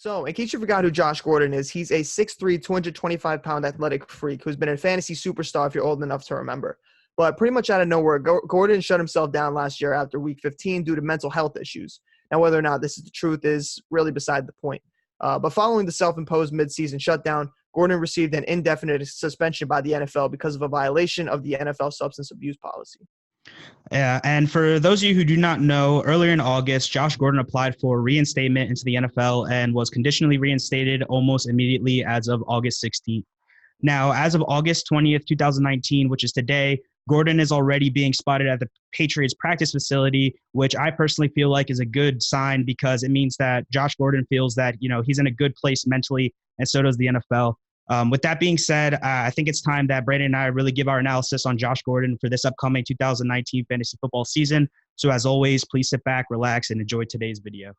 So, in case you forgot who Josh Gordon is, he's a 6'3", 225-pound athletic freak who's been a fantasy superstar if you're old enough to remember. But pretty much out of nowhere, Gordon shut himself down last year after Week 15 due to mental health issues. Now, whether or not this is the truth is really beside the point. But following the self-imposed midseason shutdown, Gordon received an indefinite suspension by the NFL because of a violation of the NFL substance abuse policy. Yeah, and for those of you who do not know, earlier in August, Josh Gordon applied for reinstatement into the NFL and was conditionally reinstated almost immediately as of August 16th. Now, as of August 20th, 2019, which is today, Gordon is already being spotted at the Patriots practice facility, which I personally feel like is a good sign because it means that Josh Gordon feels that, he's in a good place mentally, and so does the NFL. With that being said, I think it's time that Brandon and I really give our analysis on Josh Gordon for this upcoming 2019 fantasy football season. So as always, please sit back, relax, and enjoy today's video.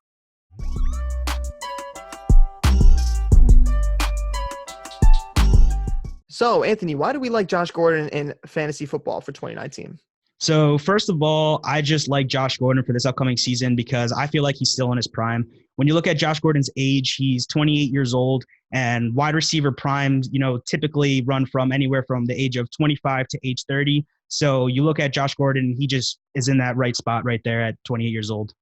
So, Anthony, why do we like Josh Gordon in fantasy football for 2019? So first of all, I just like Josh Gordon for this upcoming season because I feel like he's still in his prime. When you look at Josh Gordon's age, he's 28 years old, and wide receiver primes, typically run from anywhere from the age of 25 to age 30. So you look at Josh Gordon, he just is in that right spot right there at 28 years old.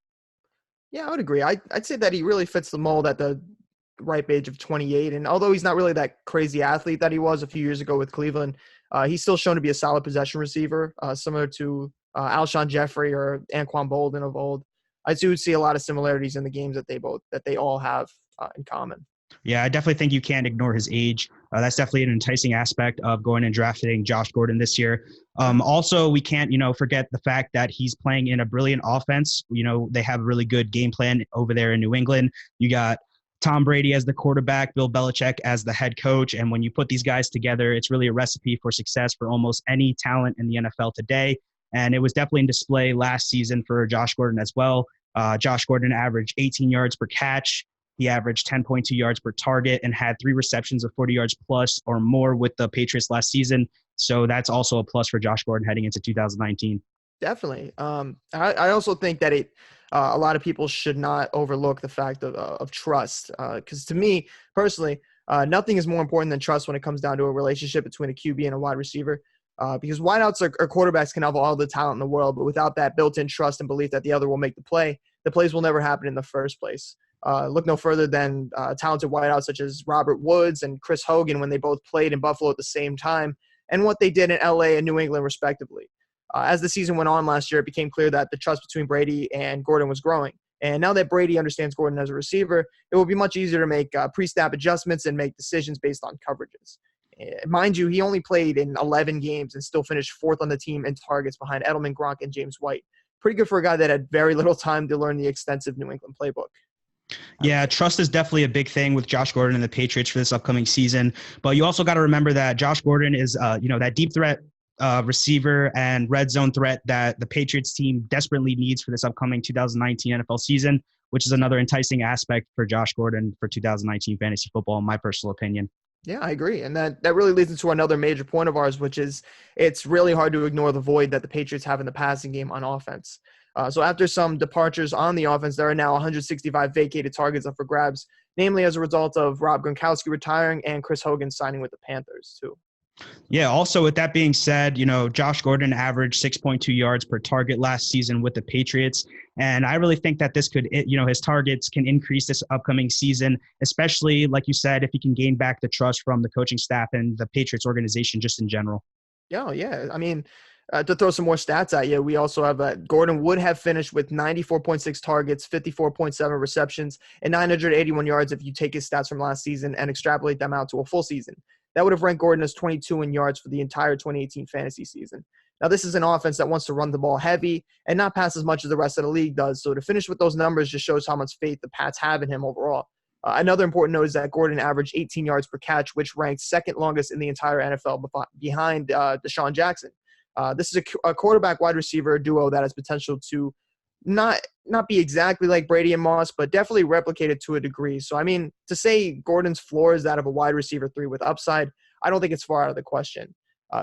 Yeah, I would agree. I'd say that he really fits the mold at the ripe age of 28. And although he's not really that crazy athlete that he was a few years ago with Cleveland, he's still shown to be a solid possession receiver, similar to Alshon Jeffrey or Anquan Bolden of old. I do see a lot of similarities in the games that they all have in common. Yeah, I definitely think you can't ignore his age. That's definitely an enticing aspect of going and drafting Josh Gordon this year. Also, we can't, forget the fact that he's playing in a brilliant offense. They have a really good game plan over there in New England. You got Tom Brady as the quarterback, Bill Belichick as the head coach. And when you put these guys together, it's really a recipe for success for almost any talent in the NFL today. And it was definitely in display last season for Josh Gordon as well. Josh Gordon averaged 18 yards per catch. He averaged 10.2 yards per target and had 3 receptions of 40 yards plus or more with the Patriots last season. So that's also a plus for Josh Gordon heading into 2019. Definitely. I also think that a lot of people should not overlook the fact of trust. Because to me, personally, nothing is more important than trust when it comes down to a relationship between a QB and a wide receiver. Because wideouts or quarterbacks can have all the talent in the world, but without that built-in trust and belief that the other will make the plays will never happen in the first place. Look no further than talented wideouts such as Robert Woods and Chris Hogan when they both played in Buffalo at the same time, and what they did in LA and New England, respectively. As the season went on last year, it became clear that the trust between Brady and Gordon was growing. And now that Brady understands Gordon as a receiver, it will be much easier to make pre-snap adjustments and make decisions based on coverages. Mind you, he only played in 11 games and still finished 4th on the team in targets behind Edelman, Gronk, and James White. Pretty good for a guy that had very little time to learn the extensive New England playbook. Yeah, trust is definitely a big thing with Josh Gordon and the Patriots for this upcoming season. But you also got to remember that Josh Gordon is, that deep threat receiver and red zone threat that the Patriots team desperately needs for this upcoming 2019 NFL season, which is another enticing aspect for Josh Gordon for 2019 fantasy football, in my personal opinion. Yeah, I agree. And that really leads into another major point of ours, which is it's really hard to ignore the void that the Patriots have in the passing game on offense. So after some departures on the offense, there are now 165 vacated targets up for grabs, namely as a result of Rob Gronkowski retiring and Chris Hogan signing with the Panthers, too. Yeah, also with that being said, Josh Gordon averaged 6.2 yards per target last season with the Patriots. And I really think that this could, his targets can increase this upcoming season, especially, like you said, if he can gain back the trust from the coaching staff and the Patriots organization just in general. Yeah. I mean, to throw some more stats at you, we also have Gordon would have finished with 94.6 targets, 54.7 receptions, and 981 yards if you take his stats from last season and extrapolate them out to a full season. That would have ranked Gordon as 22 in yards for the entire 2018 fantasy season. Now, this is an offense that wants to run the ball heavy and not pass as much as the rest of the league does. So to finish with those numbers just shows how much faith the Pats have in him overall. Another important note is that Gordon averaged 18 yards per catch, which ranked second longest in the entire NFL behind Deshaun Jackson. This is a quarterback wide receiver duo that has potential to not be exactly like Brady and Moss, but definitely replicate it to a degree. So, I mean, to say Gordon's floor is that of a wide receiver 3 with upside, I don't think it's far out of the question.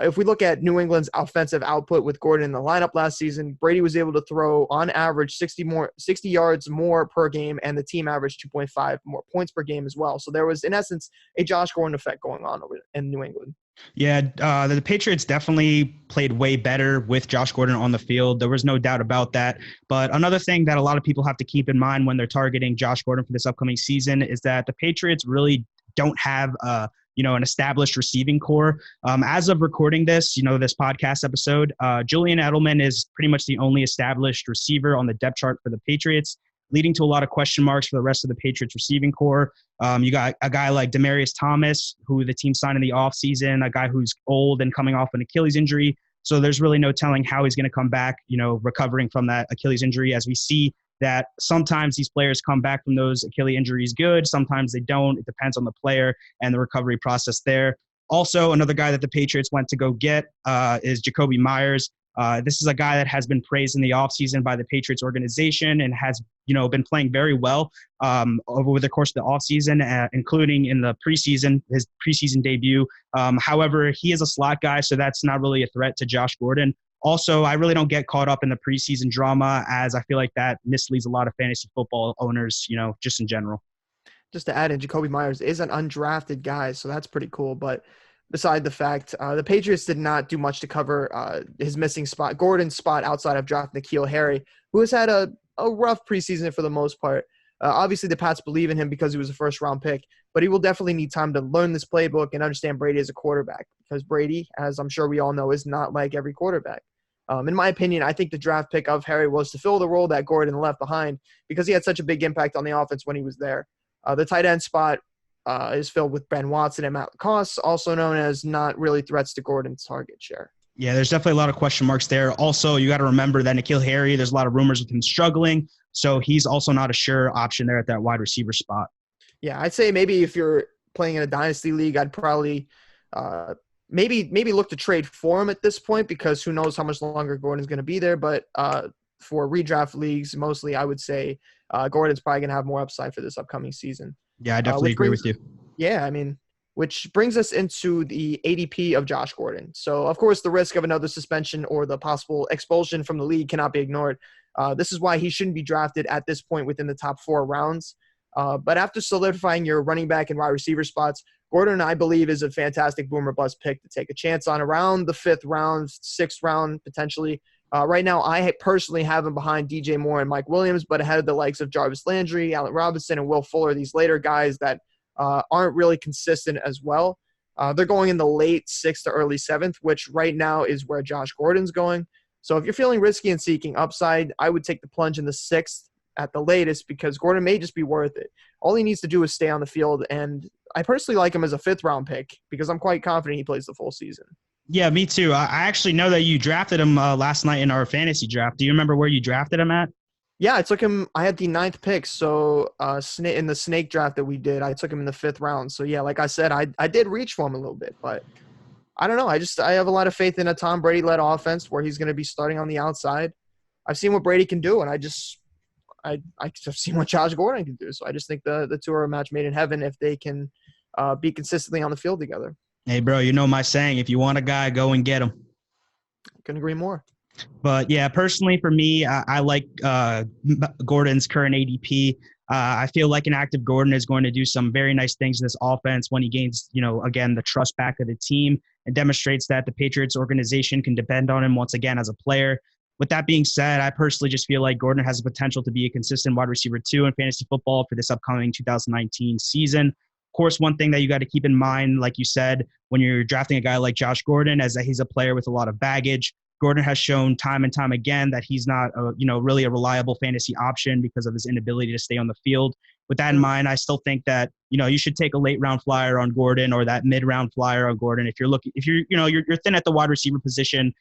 If we look at New England's offensive output with Gordon in the lineup last season, Brady was able to throw on average 60 yards more per game, and the team averaged 2.5 more points per game as well. So there was, in essence, a Josh Gordon effect going on over in New England. Yeah, the Patriots definitely played way better with Josh Gordon on the field. There was no doubt about that. But another thing that a lot of people have to keep in mind when they're targeting Josh Gordon for this upcoming season is that the Patriots really don't have an established receiving core. As of recording this, this podcast episode, Julian Edelman is pretty much the only established receiver on the depth chart for the Patriots, leading to a lot of question marks for the rest of the Patriots receiving core. You got a guy like Darius Thomas, who the team signed in the offseason, a guy who's old and coming off an Achilles injury. So there's really no telling how he's going to come back, recovering from that Achilles injury, as we see that sometimes these players come back from those Achilles injuries good, sometimes they don't. It depends on the player and the recovery process there. Also, another guy that the Patriots went to go get is Jacoby Myers. This is a guy that has been praised in the offseason by the Patriots organization and has, been playing very well over the course of the offseason, including in the preseason, his preseason debut. However, he is a slot guy, so that's not really a threat to Josh Gordon. Also, I really don't get caught up in the preseason drama, as I feel like that misleads a lot of fantasy football owners, just in general. Just to add in, Jacoby Myers is an undrafted guy, so that's pretty cool. But beside the fact, the Patriots did not do much to cover his missing spot, Gordon's spot outside of drafting N'Keal Harry, who has had a rough preseason for the most part. Obviously, the Pats believe in him because he was a first-round pick, but he will definitely need time to learn this playbook and understand Brady as a quarterback, because Brady, as I'm sure we all know, is not like every quarterback. In my opinion, I think the draft pick of Harry was to fill the role that Gordon left behind because he had such a big impact on the offense when he was there. The tight end spot is filled with Ben Watson and Matt LaCosse, also known as not really threats to Gordon's target share. Yeah, there's definitely a lot of question marks there. Also, you got to remember that N'Keal Harry, there's a lot of rumors with him struggling, so he's also not a sure option there at that wide receiver spot. Yeah, I'd say maybe if you're playing in a dynasty league, I'd probably maybe look to trade for him at this point, because who knows how much longer Gordon's going to be there. But for redraft leagues, mostly I would say Gordon's probably going to have more upside for this upcoming season. Yeah, I definitely agree with you. Yeah, I mean, which brings us into the ADP of Josh Gordon. So, of course, the risk of another suspension or the possible expulsion from the league cannot be ignored. This is why he shouldn't be drafted at this point within the top 4 rounds. But after solidifying your running back and wide receiver spots, Gordon, I believe, is a fantastic boom or bust pick to take a chance on around the 5th round, 6th round, potentially. Right now, I personally have him behind DJ Moore and Mike Williams, but ahead of the likes of Jarvis Landry, Allen Robinson, and Will Fuller, these later guys that aren't really consistent as well. They're going in the late 6th to early 7th, which right now is where Josh Gordon's going. So if you're feeling risky and seeking upside, I would take the plunge in the 6th at the latest, because Gordon may just be worth it. All he needs to do is stay on the field, and I personally like him as a 5th-round pick because I'm quite confident he plays the full season. Yeah, me too. I actually know that you drafted him last night in our fantasy draft. Do you remember where you drafted him at? Yeah, I took him. I had the 9th pick, so in the snake draft that we did, I took him in the 5th round. So yeah, like I said, I did reach for him a little bit, but I don't know. I have a lot of faith in a Tom Brady-led offense where he's going to be starting on the outside. I've seen what Brady can do, and I've seen what Josh Gordon can do. So I just think the two are a match made in heaven if they can be consistently on the field together. Hey, bro, you know my saying, if you want a guy, go and get him. Couldn't agree more. But yeah, personally for me, I like Gordon's current ADP. I feel like an active Gordon is going to do some very nice things in this offense when he gains, again, the trust back of the team and demonstrates that the Patriots organization can depend on him once again as a player. With that being said, I personally just feel like Gordon has the potential to be a consistent wide receiver 2 in fantasy football for this upcoming 2019 season. Of course, one thing that you got to keep in mind, like you said, when you're drafting a guy like Josh Gordon, is that he's a player with a lot of baggage. Gordon has shown time and time again that he's not, really a reliable fantasy option because of his inability to stay on the field. With that in mind, I still think that, you should take a late round flyer on Gordon or that mid round flyer on Gordon if you're thin at the wide receiver position.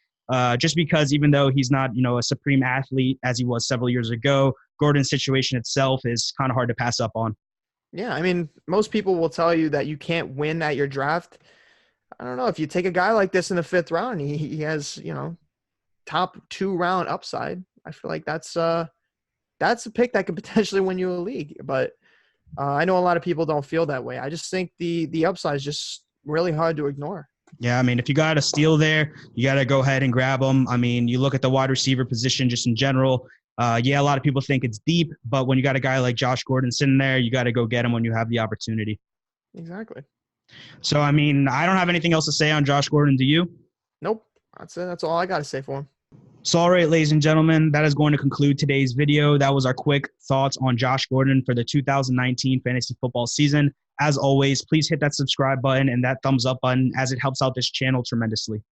Just because even though he's not, a supreme athlete as he was several years ago, Gordon's situation itself is kind of hard to pass up on. Yeah, I mean, most people will tell you that you can't win at your draft. I don't know. If you take a guy like this in the 5th round, he has, top 2 round upside. I feel like that's a pick that could potentially win you a league. But I know a lot of people don't feel that way. I just think the upside is just really hard to ignore. Yeah, I mean, if you got a steal there, you got to go ahead and grab them. I mean, you look at the wide receiver position just in general. Yeah, a lot of people think it's deep, but when you got a guy like Josh Gordon sitting there, you got to go get him when you have the opportunity. Exactly. So, I mean, I don't have anything else to say on Josh Gordon. Do you? Nope. That's it. That's all I got to say for him. So, all right, ladies and gentlemen, that is going to conclude today's video. That was our quick thoughts on Josh Gordon for the 2019 fantasy football season. As always, please hit that subscribe button and that thumbs up button as it helps out this channel tremendously.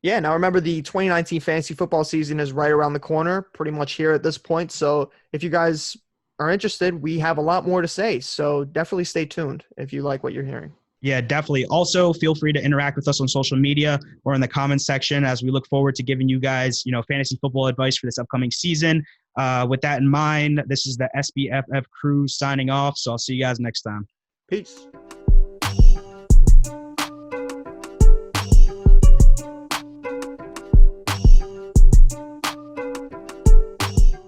Yeah, now remember the 2019 fantasy football season is right around the corner, pretty much here at this point. So if you guys are interested, we have a lot more to say. So definitely stay tuned if you like what you're hearing. Yeah, definitely. Also, feel free to interact with us on social media or in the comments section as we look forward to giving you guys, fantasy football advice for this upcoming season. With that in mind, this is the SBFF crew signing off. So I'll see you guys next time. Peace.